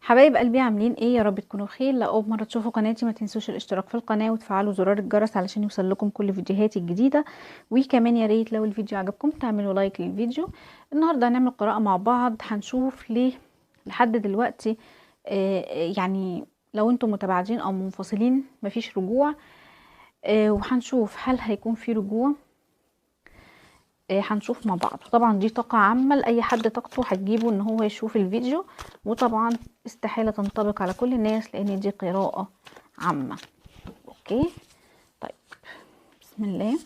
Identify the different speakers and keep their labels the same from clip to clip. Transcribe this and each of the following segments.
Speaker 1: حبايب قلبي عاملين ايه؟ يا رب تكونوا بخير. لو اول مره تشوفوا قناتي ما تنسوش الاشتراك في القناه وتفعلوا زرار الجرس علشان يوصل لكم كل فيديوهاتي الجديده. وكمان يا ريت لو الفيديو عجبكم تعملوا لايك للفيديو. النهارده هنعمل قراءه مع بعض، هنشوف ليه لحد دلوقتي يعني لو انتم متباعدين او منفصلين مفيش رجوع. وهنشوف هل هيكون في رجوع. هنشوف مع بعض. طبعا دي طاقة عامة لأي حد طاقته هتجيبه ان هو يشوف الفيديو، وطبعا استحالة تنطبق على كل الناس لان دي قراءة عامة. اوكي طيب، بسم الله.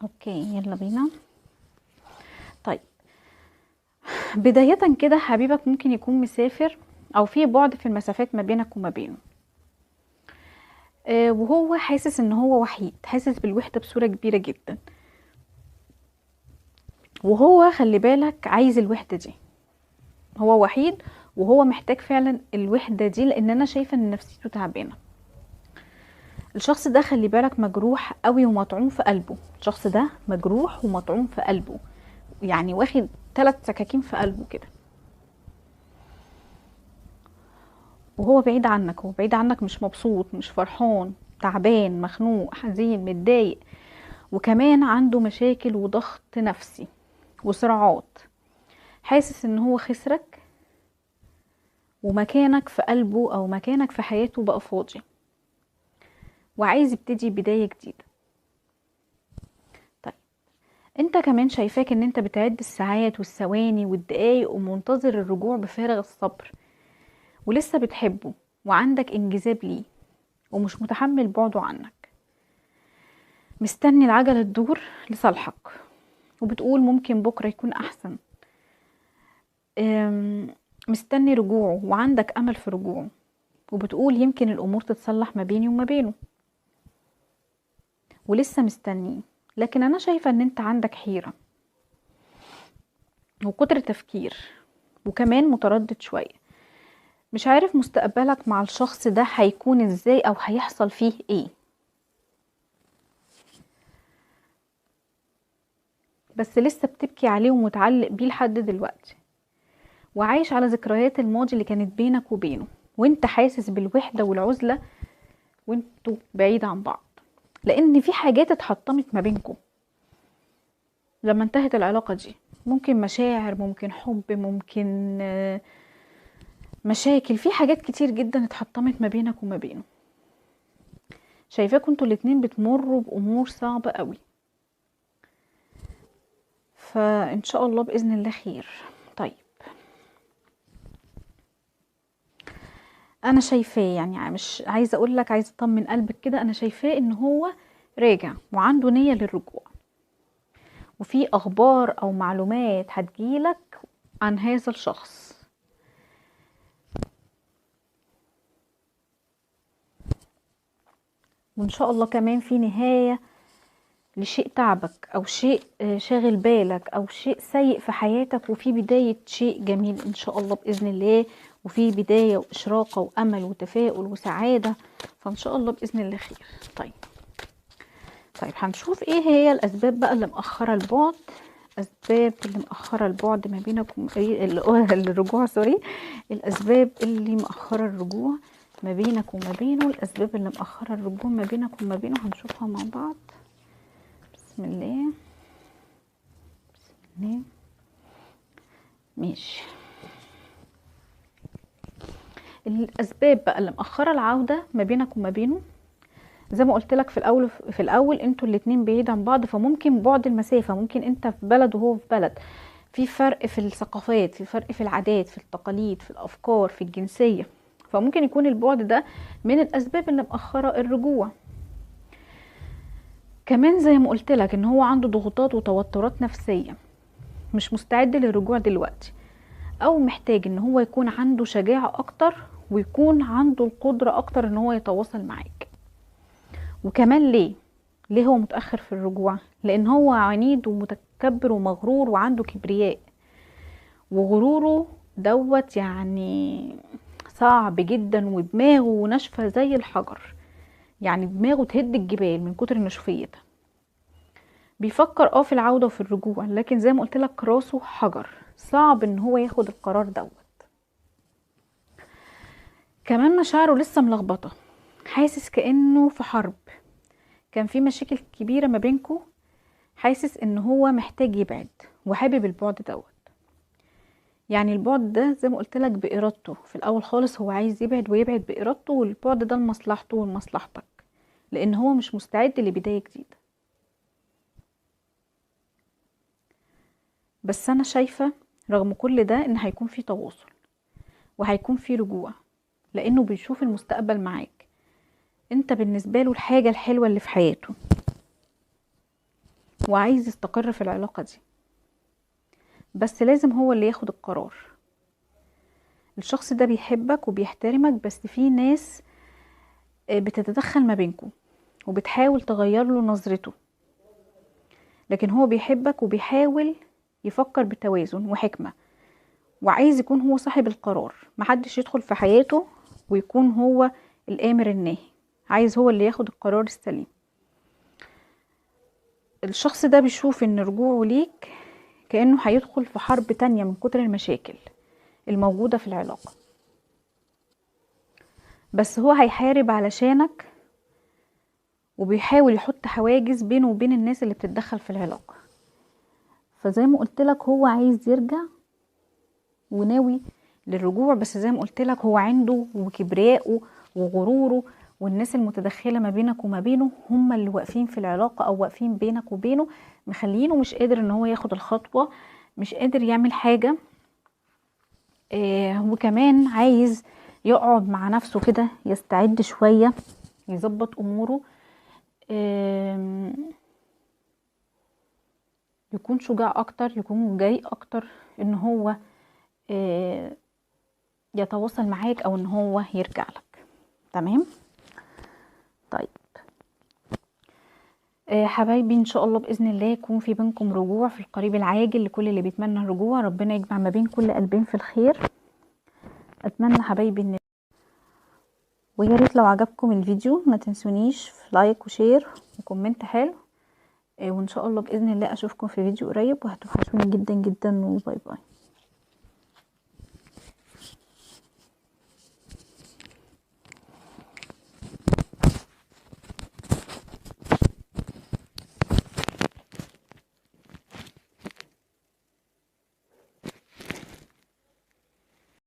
Speaker 1: اوكي يلا بينا. طيب بداية كده حبيبك ممكن يكون مسافر او في بعد في المسافات ما بينك وما بينه، وهو حاسس ان هو وحيد، حاسس بالوحدة بصورة كبيرة جدا، وهو خلي بالك عايز الوحدة دي. هو وحيد وهو محتاج فعلا الوحدة دي، لان انا شايفة ان نفسيته تعبانة. الشخص ده خلي بالك مجروح قوي ومطعون في قلبه. الشخص ده مجروح ومطعون في قلبه، يعني واخد 3 سكاكين في قلبه كده، وهو بعيد عنك. هو بعيد عنك، مش مبسوط، مش فرحان، تعبان، مخنوق، حزين، متضايق، وكمان عنده مشاكل وضغط نفسي وصراعات. حاسس ان هو خسرك، ومكانك في قلبه او مكانك في حياته بقى فاضي، وعايز يبتدي بداية جديدة. طيب انت كمان شايفاك ان انت بتعد الساعات والثواني والدقايق ومنتظر الرجوع بفارغ الصبر، ولسه بتحبه وعندك انجذاب ليه، ومش متحمل بعده عنك. مستني العجلة تدور لصالحك، وبتقول ممكن بكرة يكون احسن. مستني رجوعه وعندك امل في رجوعه، وبتقول يمكن الامور تتصلح ما بيني وما بينه، ولسه مستنيه. لكن انا شايفة ان انت عندك حيرة وكتر تفكير، وكمان متردد شوية. مش عارف مستقبلك مع الشخص ده هيكون ازاي او هيحصل فيه ايه، بس لسه بتبكي عليه ومتعلق بيه لحد دلوقتي، وعايش على ذكريات الماضي اللي كانت بينك وبينه، وانت حاسس بالوحدة والعزلة وانتوا بعيد عن بعض، لان في حاجات اتحطمت ما بينكم لما انتهت العلاقة دي. ممكن مشاعر، ممكن حب، ممكن مشاكل، في حاجات كتير جدا اتحطمت ما بينك وما بينه. شايفاكوا انتوا الاتنين بتمروا بأمور صعبة قوي، فإن شاء الله بإذن الله خير. طيب أنا شايفاه، يعني مش عايزة أقولك، عايزة أطمن قلبك كده، أنا شايفاه إن هو راجع وعنده نية للرجوع، وفي أخبار أو معلومات هتجيلك عن هذا الشخص. وإن شاء الله كمان في نهاية لشيء تعبك أو شيء شاغل بالك أو شيء سيء في حياتك، وفي بداية شيء جميل إن شاء الله بإذن الله، وفي بداية وإشراقة وأمل وتفاؤل وسعادة، فإن شاء الله بإذن الله خير. طيب هنشوف إيه هي الأسباب بقى اللي مأخرة البعد. أسباب اللي مأخرة البعد ما بينك الرجوع سوري. الأسباب اللي مأخرة الرجوع ما بينك وما بينه، الأسباب اللي مأخرة الرجوع ما بينك وما بينه هنشوفها مع بعض. بسم الله بسم الله. ماشي. الاسباب بقى اللي مأخره العوده ما بينك وما بينه، زي ما قلت لك في الاول انتوا الاتنين بعيد عن بعض، فممكن بعد المسافه، ممكن انت في بلد وهو في بلد، في فرق في الثقافات، في فرق في العادات، في التقاليد، في الافكار، في الجنسيه، فممكن يكون البعد ده من الاسباب اللي مأخره الرجوع. كمان زي ما قلت لك ان هو عنده ضغوطات وتوترات نفسيه، مش مستعد للرجوع دلوقتي، او محتاج ان هو يكون عنده شجاعة اكتر، ويكون عنده القدرة اكتر ان هو يتواصل معاك. وكمان ليه هو متأخر في الرجوع؟ لان هو عنيد ومتكبر ومغرور وعنده كبرياء، وغروره دوت يعني صعب جدا، ودماغه ناشفة زي الحجر، يعني دماغه تهد الجبال من كتر نشوفيتها. بيفكر في العودة وفي الرجوع، لكن زي ما قلت لك راسه حجر، صعب ان هو ياخد القرار دوت. كمان مشاعره لسه ملخبطة، حاسس كأنه في حرب، كان في مشاكل كبيرة ما بينكو، حاسس ان هو محتاج يبعد وحابب البعد دوت. يعني البعد ده زي ما قلت لك بإرادته، في الأول خالص هو عايز يبعد ويبعد بإرادته، والبعد ده لمصلحته ولمصلحتك، لأن هو مش مستعد لبداية جديدة. بس أنا شايفة رغم كل ده إن هيكون في تواصل وهيكون في رجوع، لأنه بيشوف المستقبل معاك، انت بالنسبة له الحاجة الحلوة اللي في حياته، وعايز يستقر في العلاقة دي، بس لازم هو اللي ياخد القرار. الشخص ده بيحبك وبيحترمك، بس في ناس بتتدخل ما بينكم وبتحاول تغير له نظرته، لكن هو بيحبك وبيحاول يفكر بتوازن وحكمة، وعايز يكون هو صاحب القرار، محدش يدخل في حياته ويكون هو الآمر الناهي، عايز هو اللي ياخد القرار السليم. الشخص ده بيشوف ان رجوعه ليك كأنه هيدخل في حرب تانية من كتر المشاكل الموجودة في العلاقة، بس هو هيحارب علشانك، وبيحاول يحط حواجز بينه وبين الناس اللي بتتدخل في العلاقة. فزي ما قلت لك هو عايز يرجع وناوي للرجوع، بس زي ما قلت لك هو عنده وكبرياءه وغروره، والناس المتدخلة ما بينك وما بينه هم اللي واقفين في العلاقة او واقفين بينك وبينه، مخلينه مش قادر ان هو ياخد الخطوة، مش قادر يعمل حاجة. وكمان عايز يقعد مع نفسه كده، يستعد شوية، يظبط اموره، يكون شجاع اكتر، يكون جريء اكتر ان هو يتواصل معاك او ان هو يرجع لك. تمام. طيب حبايبي، ان شاء الله باذن الله يكون في بينكم رجوع في القريب العاجل. لكل اللي بيتمنى الرجوع ربنا يجمع ما بين كل قلبين في الخير. اتمنى حبايبي ان ويا ريت لو عجبكم الفيديو ما تنسونيش في لايك وشير وكومنت حلو. وان شاء الله باذن الله اشوفكم في فيديو قريب، وهتوحشوني جدا جدا، وباي باي.